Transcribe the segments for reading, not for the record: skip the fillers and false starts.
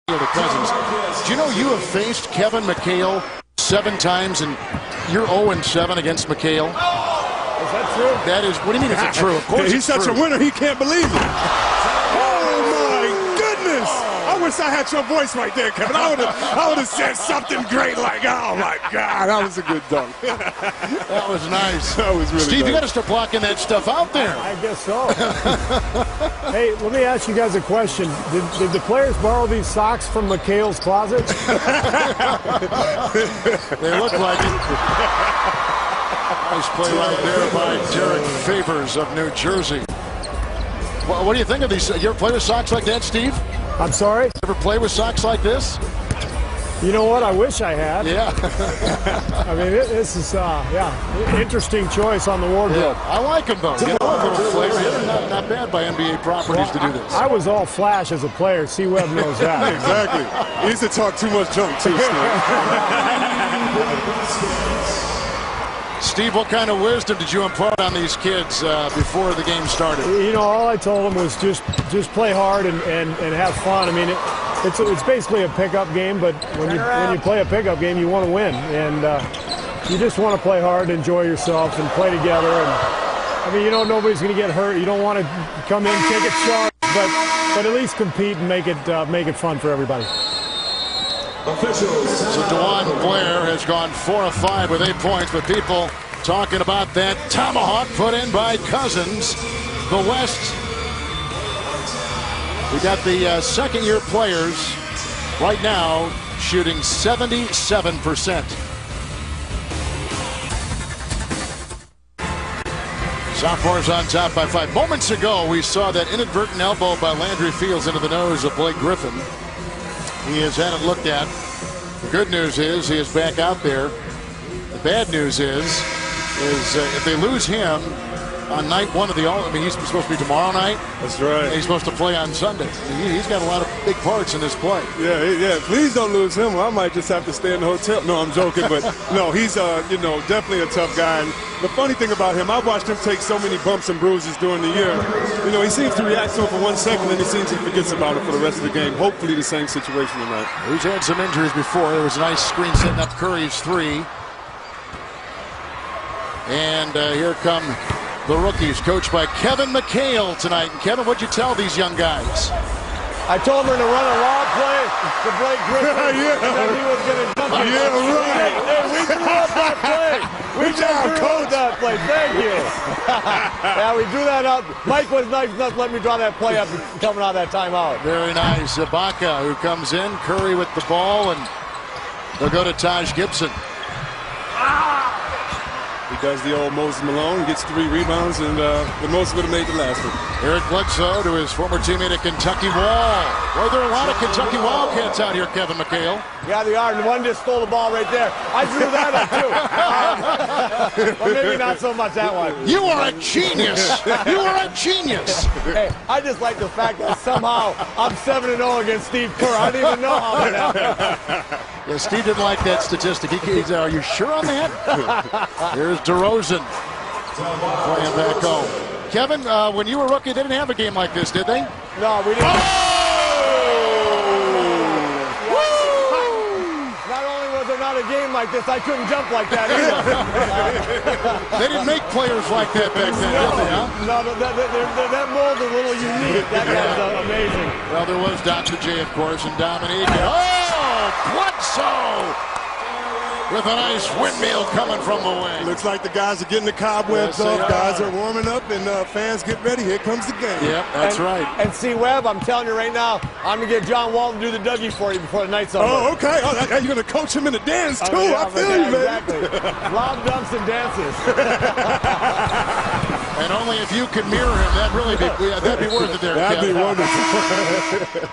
To Cousins. Do you know you have faced Kevin McHale 7 times and you're 0-7 against McHale? Is that true? That is. What do you mean? Is it true? Of course, he's such a winner. He can't believe it. Oh my goodness! I wish I had your voice right there, Kevin. I would have said something great like, "Oh my God, that was a good dunk." That was nice. That was really Steve, nice. You got to start blocking that stuff out there. I guess so. Hey, let me ask you guys a question. Did the players borrow these socks from McHale's closet? They look like it. Nice play right there by Derek Favors of New Jersey. Well, what do you think of these? You ever play with socks like that, Steve? I'm sorry? Ever play with socks like this? You know what? I wish I had. Yeah. I mean, this is, interesting choice on the wardrobe. Yeah, I like them, though. You know, a little flavor. Not bad by NBA properties to do this. I was all flash as a player. C-Web knows that. Exactly. He used to talk too much junk, too, Steve, what kind of wisdom did you impart on these kids before the game started? You know, all I told them was just play hard and have fun. I mean, it's basically a pickup game, but when you play a pickup game, you want to win, and you just want to play hard, enjoy yourself, and play together. And I mean, you know, nobody's going to get hurt. You don't want to come in, take a charge, but at least compete and make it fun for everybody. So DeJuan Blair has gone 4 of 5 with 8 points, but people talking about that tomahawk put in by Cousins. The West, we got the second-year players right now shooting 77%. Sophomores on top by 5. Moments ago, we saw that inadvertent elbow by Landry Fields into the nose of Blake Griffin. He has had it looked at. The good news is he is back out there. The bad news is if they lose him on night 1 of the All, I mean, he's supposed to be tomorrow night. That's right. He's supposed to play on Sunday. He's got a lot of big parts in this play. Yeah. Please don't lose him. I might just have to stay in the hotel. No, I'm joking, but no, he's definitely a tough guy. And the funny thing about him, I watched him take so many bumps and bruises during the year. You know, he seems to react to it for 1 second, and he seems he forgets about it for the rest of the game. Hopefully the same situation tonight. He's had some injuries before. There was a nice screen setting up Curry's 3. And here come the rookies, coached by Kevin McHale tonight. And Kevin, what'd you tell these young guys? I told him to run a long play to Blake Griffin. Yeah. And then he was going to jump. Yeah, right. Hey, we drew up that play. We drew up that play. Thank you. Yeah, we drew that up. Mike was nice enough to let me draw that play up coming out of that timeout. Very nice. Ibaka, who comes in. Curry with the ball, and they'll go to Taj Gibson. He does the old Moses Malone, gets 3 rebounds, and the most would have made the last one. Eric Bledsoe to his former teammate at Kentucky Wall. Well, there are a lot of Kentucky Wildcats out here, Kevin McHale. Yeah, they are, and one just stole the ball right there. I drew that up, too. But maybe not so much that one. You are a genius. You are a genius. Hey, I just like the fact that somehow I'm 7-0 against Steve Kerr. I don't even know how that happened. Yeah, Steve didn't like that statistic. He's, are you sure on that? Here's DeRozan playing back home. Kevin, when you were a rookie, they didn't have a game like this, did they? No, we didn't. Not only was there not a game like this, I couldn't jump like that either. They didn't make players like that back then, did they, huh? No, that mold is a little unique. That guy's amazing. Well, there was Dr. J, of course, and Dominique. Bledsoe with a nice windmill coming from the wing. Looks like the guys are getting the cobwebs off. Guys are warming up, and fans get ready. Here comes the game. Yep, that's right. And C-Web, I'm telling you right now, I'm going to get John Walton to do the Dougie for you before the night's over. Oh, okay. Oh, you're going to coach him in the dance, too. I feel you, man. Exactly. Lob dumps and dances. And only if you could mirror him, that'd be worth it there, That'd Kevin. be wonderful.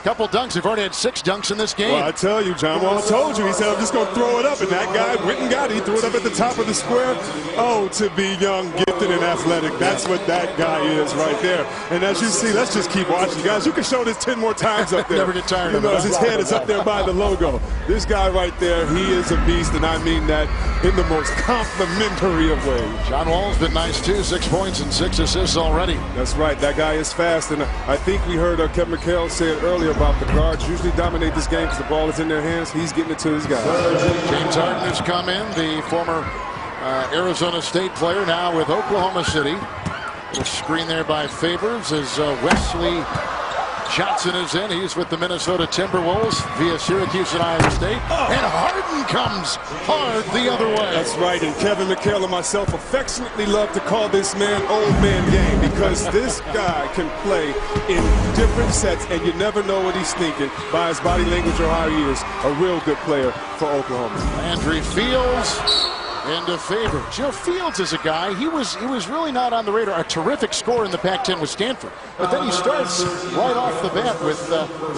Couple dunks. We've already had 6 dunks in this game. Well, I tell you, John Wall told you. He said, I'm just going to throw it up. And that guy went and got it. He threw it up at the top of the square. Oh, to be young, gifted, and athletic. That's what that guy is right there. And as you see, let's just keep watching. Guys, you can show this 10 more times up there. Never get tired of it. His head is up there by the logo. This guy right there, he is a beast, and I mean that in the most complimentary of ways. John Wall's been nice, too. 6 points and 6 assists already. That's right. That guy is fast. And I think we heard Kevin McHale say it earlier. earlier about the guards usually dominate this game because the ball is in their hands. He's getting it to his guys. James Harden has come in, the former Arizona State player, now with Oklahoma City. A screen there by Favors as Wesley Johnson is in. He's with the Minnesota Timberwolves via Syracuse and Iowa State. And Harden comes hard the other way. That's right. And Kevin McHale and myself affectionately love to call this man old man game because this guy can play in different sets and you never know what he's thinking by his body language or how he is. A real good player for Oklahoma. Landry Fields into Favor. Joe Fields is a guy, he was really not on the radar. A terrific scorer in the Pac-10 with Stanford. But then he starts right off the bat with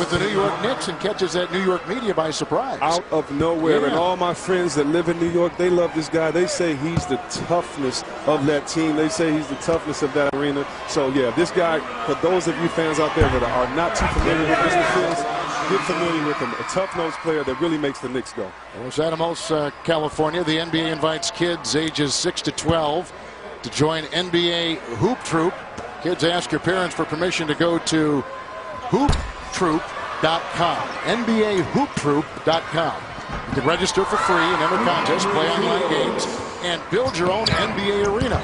the New York Knicks and catches that New York media by surprise. Out of nowhere. Yeah. And all my friends that live in New York, they love this guy. They say he's the toughness of that team. They say he's the toughness of that arena. So, yeah, this guy, for those of you fans out there that are not too familiar with Mr. Fields, get familiar with him. A tough-nosed player that really makes the Knicks go. Los Alamos, California. The NBA invites kids ages 6 to 12 to join NBA Hoop Troop. Kids, ask your parents for permission to go to hooptroop.com. NBAhooptroop.com. You can register for free and enter contests, play online games, and build your own NBA arena.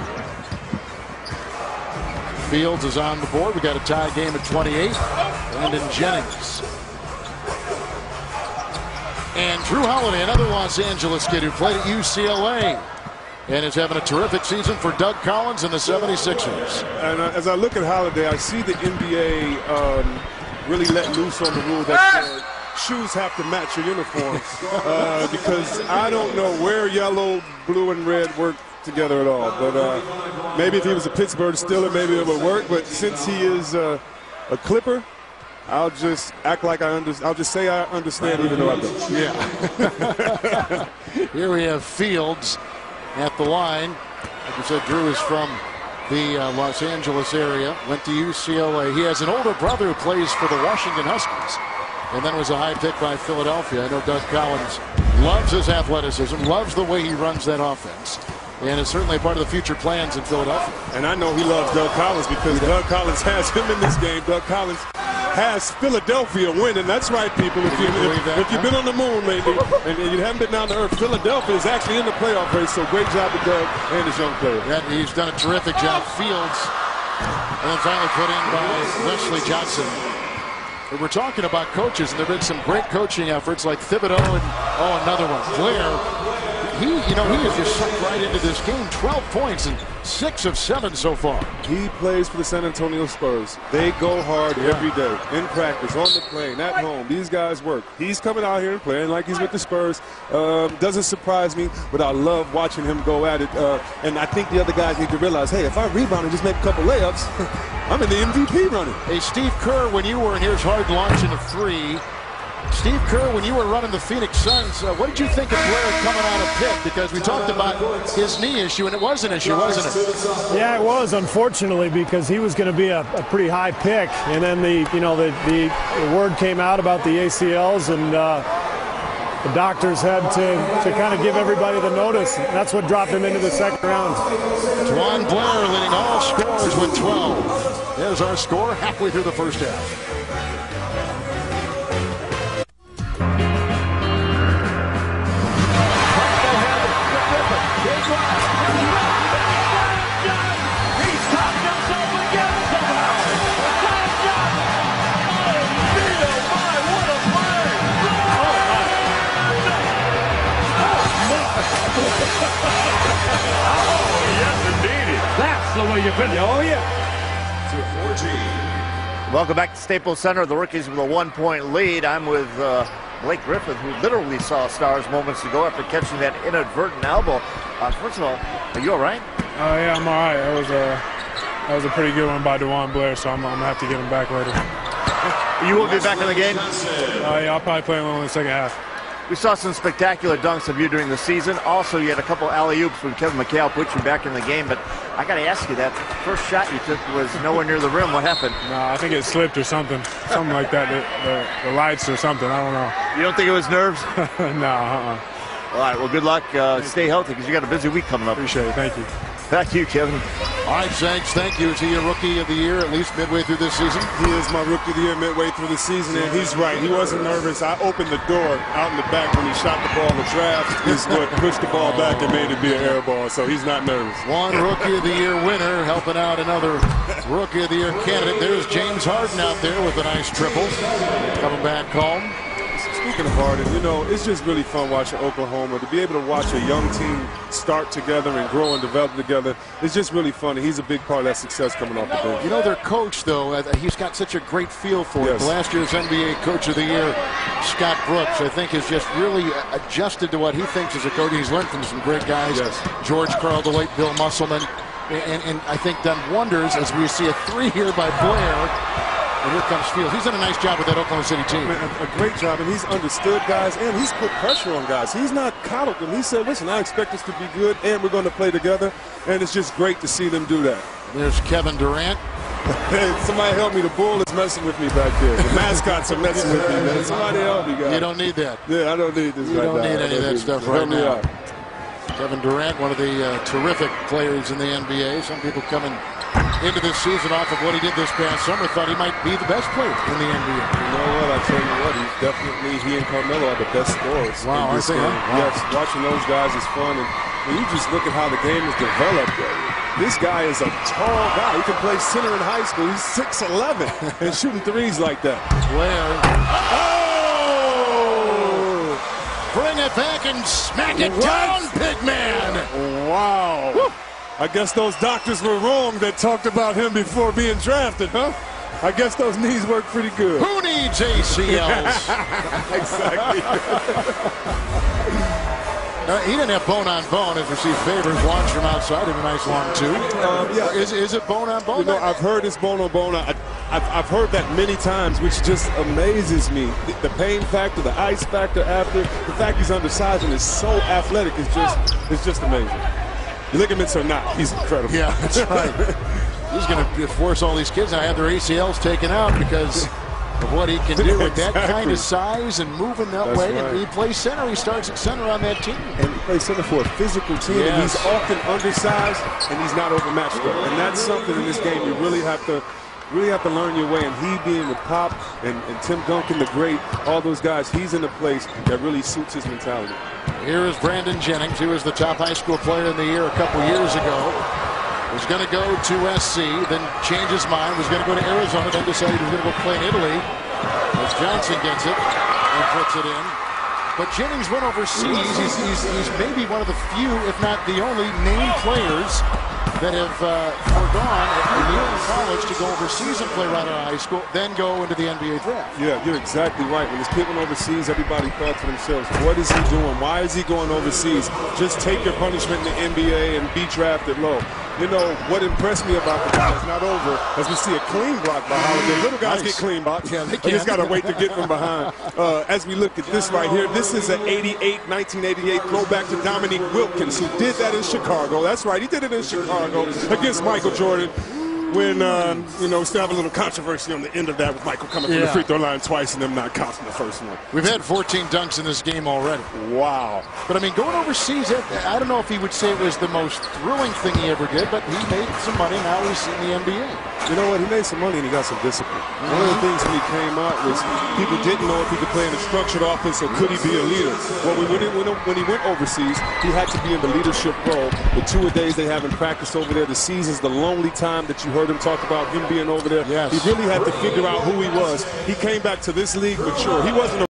Fields is on the board. We got a tie game at 28. Brandon Jennings. And Drew Holiday, another Los Angeles kid who played at UCLA and is having a terrific season for Doug Collins and the 76ers. And as I look at Holiday, I see the NBA really let loose on the rule that shoes have to match your uniform because I don't know where yellow, blue, and red work together at all. But maybe if he was a Pittsburgh Steeler, maybe it would work. But since he is a Clipper, I'll just act like I understand. I'll just say I understand even though I don't. Yeah. Here we have Fields at the line. Like I said, Drew is from the Los Angeles area, went to UCLA. He has an older brother who plays for the Washington Huskies and then was a high pick by Philadelphia. I know Doug Collins loves his athleticism, loves the way he runs that offense, and is certainly a part of the future plans in Philadelphia. And I know he loves Doug Collins because Doug Collins has him in this game. Doug Collins has Philadelphia winning. That's right, people. If you've been on the moon lately and you haven't been down to earth, Philadelphia is actually in the playoff race. So great job to Doug and his young player. Yeah, he's done a terrific job. Fields, and then finally put in by Wesley Johnson. We were talking about coaches, and there have been some great coaching efforts like Thibodeau and another one, Blair. He has just sucked right into this game. 12 points and 6 of 7 so far. He plays for the San Antonio Spurs. They go hard every day, in practice, on the plane, at home. These guys work. He's coming out here and playing like he's with the Spurs. Doesn't surprise me, but I love watching him go at it. And I think the other guys need to realize, hey, if I rebound and just make a couple layups, I'm in the MVP running. Hey, Steve Kerr, when you were, and here's Hard launching a three. Steve Kerr, when you were running the Phoenix Suns, what did you think of Blair coming out of pick? Because we talked about his knee issue, and it was an issue, wasn't it? Yeah, it was, unfortunately, because he was going to be a pretty high pick, and then the word came out about the ACLs, and the doctors had to kind of give everybody the notice. That's what dropped him into the second round. Juwan Blair leading all scorers with 12. There's our score halfway through the first half. Oh, yeah. Welcome back to Staples Center. The rookies with a 1-point lead. I'm with Blake Griffin, who literally saw stars moments ago after catching that inadvertent elbow. First of all, are you all right? Yeah, I'm all right. That was a pretty good one by Juwan Blair, so I'm going to have to get him back later. You will be back in the game? Yeah, I'll probably play him in the second half. We saw some spectacular dunks of you during the season. Also, you had a couple alley-oops when Kevin McHale put you back in the game. But I got to ask you, that first shot you took was nowhere near the rim. What happened? No, I think it slipped or something. Something like that. The lights or something. I don't know. You don't think it was nerves? No, All right, well, good luck. Stay healthy because you got a busy week coming up. Appreciate it. Thank you. Back to you, Kevin. All right, Zags, thank you. Is he your Rookie of the Year at least midway through this season? He is my Rookie of the Year midway through the season, and he's right. He wasn't nervous. I opened the door out in the back when he shot the ball in the draft. Is what pushed the ball back and made it be an air ball, so he's not nervous. One Rookie of the Year winner helping out another Rookie of the Year candidate. There's James Harden out there with a nice triple. Coming back home. Speaking of Harden, you know, it's just really fun watching Oklahoma. To be able to watch a young team start together and grow and develop together, it's just really fun. And he's a big part of that success coming off the bench. You know, their coach, though, he's got such a great feel for it. Last year's NBA Coach of the Year, Scott Brooks, I think, has just really adjusted to what he thinks is a coach. He's learned from some great guys. George Karl, the late Bill Musselman, and I think done wonders as we see a three here by Blair. And here comes Fields. He's done a nice job with that Oklahoma City team. A great job, and he's understood guys, and he's put pressure on guys. He's not coddled them. He said, listen, I expect us to be good, and we're going to play together, and it's just great to see them do that. There's Kevin Durant. Hey, somebody help me. The bull is messing with me back there. The mascots are messing with me, man. Somebody help me, guys. You don't need that. Yeah, I don't need this You right now. don't need any of that stuff right now. Kevin Durant, one of the terrific players in the NBA. Some people coming into this season off of what he did this past summer thought he might be the best player in the NBA. You know what? I tell you what, he and Carmelo are the best scorers. Wow, in this game. wow. Yes, watching those guys is fun, and when you just look at how the game is developed, this guy is a tall guy. He can play center in high school. He's 6'11", and shooting threes like that. Blair. Oh! Bring it back and smack it down, big man. Wow. Woo. I guess those doctors were wrong that talked about him before being drafted, huh? I guess those knees work pretty good. Who needs ACLs? Exactly. He didn't have bone-on-bone as received favors. Launched from outside in a nice long two. Yeah. Is it bone-on-bone? You know, I've heard it's bone-on-bone. I've heard that many times, which just amazes me. The pain factor, the ice factor after, the fact he's undersized and is so athletic is just amazing. The ligaments are not. He's incredible. Yeah, that's right. He's going to force all these kids to have their ACLs taken out because of what he can do with that kind of size and moving that way. Right. And he plays center. He starts at center on that team. And he plays center for a physical team. Yes. And he's often undersized, and he's not overmatched up. And that's something in this game you really have to learn your way. And he being with Pop and Tim Duncan, the great, all those guys, he's in a place that really suits his mentality. Here is Brandon Jennings. He was the top high school player in the year a couple years ago. Was going to go to SC, then changed his mind. Was going to go to Arizona, then decided he was going to go play in Italy. As Johnson gets it and puts it in. But Jennings went overseas. He's maybe one of the few, if not the only, named players that have foregone a year in college to go overseas and play right out of high school, then go into the NBA draft. Yeah, you're exactly right. When this kid went overseas, everybody thought to themselves, what is he doing? Why is he going overseas? Just take your punishment in the NBA and be drafted low. You know, what impressed me about the guy is not over as we see a clean block by Holiday. Little guys get clean blocks. Yeah, they just got to wait to get from behind. As we look at this right here, this is an 1988 throwback to Dominique Wilkins, who did that in Chicago. That's right, he did it in Chicago against Michael Jordan. When, you know, still have a little controversy on the end of that with Michael coming from the free throw line twice and them not counting the first one. We've had 14 dunks in this game already. Wow. But, I mean, going overseas, I don't know if he would say it was the most thrilling thing he ever did, but he made some money. Now he's in the NBA. You know what? He made some money and he got some discipline. One of the things when he came out was people didn't know if he could play in a structured offense or could he be a leader. Well, when he went overseas, he had to be in the leadership role. The 2 days they have in practice over there, the season's the lonely time that you heard him talk about him being over there. Yes. He really had to figure out who he was. He came back to this league mature. He wasn't a